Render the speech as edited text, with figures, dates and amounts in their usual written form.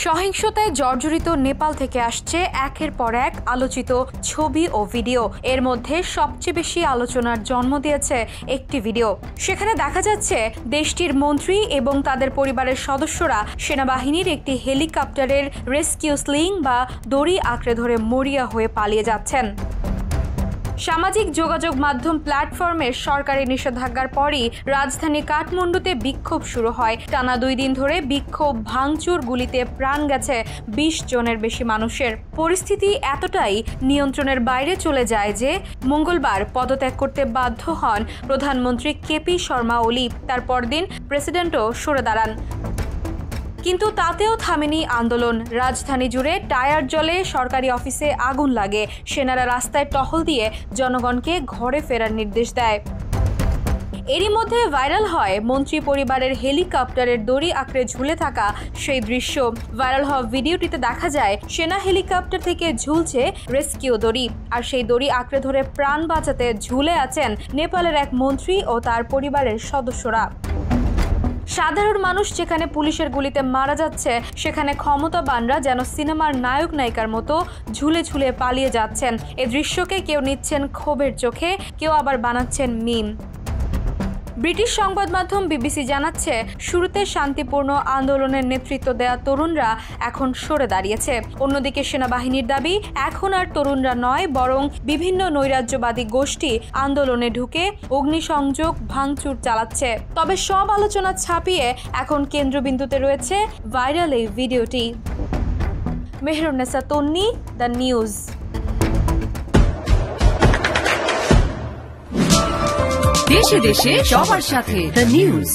সহিংসতায় জর্জরিত নেপাল থেকে আসছে একের পর এক আলোচিত ছবি ও ভিডিও। এর মধ্যে সবচেয়ে বেশি আলোচনার জন্ম দিয়েছে একটি ভিডিও। সেখানে দেখা যাচ্ছে দেশটির মন্ত্রী এবং তাদের পরিবারের সদস্যরা সেনাবাহিনীর একটি হেলিকপ্টারের রেস্কিউ স্লিং বা দড়ি আঁকড়ে ধরে মরিয়া হয়ে পালিয়ে যাচ্ছেন। সামাজিক যোগাযোগ মাধ্যম প্ল্যাটফর্মের সরকারি নিষেধাজ্ঞার পরই রাজধানী কাঠমান্ডুতে বিক্ষোভ শুরু হয়। টানা 2 দিন ধরে বিক্ষোভ, ভাঙচুর, গুলিতে প্রাণ গেছে 20 জনের বেশি মানুষের। পরিস্থিতি এতটাই নিয়ন্ত্রণের বাইরে চলে যায় যে মঙ্গলবার পদত্যাগ করতে বাধ্য হন প্রধানমন্ত্রী কেপি শর্মা ওলি। তার পরদিন প্রেসিডেন্টও সরে দাঁড়ান। কিন্তু তাতেও থামেনি আন্দোলন। রাজধানী জুড়ে টায়ার জ্বলে, সরকারি অফিসে আগুন লাগে, সেনারা রাস্তায় টহল দিয়ে জনগণকে ঘরে ফেরার নির্দেশ দেয়। এরই মধ্যে ভাইরাল হয় মন্ত্রী পরিবারের হেলিকপ্টারের দড়ি আঁকড়ে ঝুলে থাকা সেই দৃশ্য। ভাইরাল হওয়া ভিডিওটিতে দেখা যায় সেনা হেলিকপ্টার থেকে ঝুলছে রেস্কিউ দড়ি, আর সেই দড়ি আঁকড়ে ধরে প্রাণ বাঁচাতে ঝুলে আছেন নেপালের এক মন্ত্রী ও তার পরিবারের সদস্যরা। সাধারণ মানুষ যেখানে পুলিশের গুলিতে মারা যাচ্ছে, সেখানে ক্ষমতাবানরা যেন সিনেমার নায়ক নায়িকার মতো ঝুলে ঝুলে পালিয়ে যাচ্ছেন। এ দৃশ্যকে কেউ নিচ্ছেন ক্ষোভের চোখে, কেউ আবার বানাচ্ছেন মিম। ব্রিটিশ সংবাদ মাধ্যম বিবিসি জানাচ্ছে, শুরুতে শান্তিপূর্ণ আন্দোলনের নেতৃত্ব দেয়া তরুণরা এখন সরে দাঁড়িয়েছে। অন্যদিকে সেনাবাহিনীর দাবি, এখন আর তরুণরা নয়, বরং বিভিন্ন নৈরাজ্যবাদী গোষ্ঠী আন্দোলনে ঢুকে অগ্নিসংযোগ, ভাঙচুর চালাচ্ছে। তবে সব আলোচনা ছাপিয়ে এখন কেন্দ্রবিন্দুতে রয়েছে ভাইরাল এই ভিডিওটি। মেহরুন্নেসা তন্নি, দ্য নিউজ। দেশে দেশে সবার সাথে দ্য নিউজ।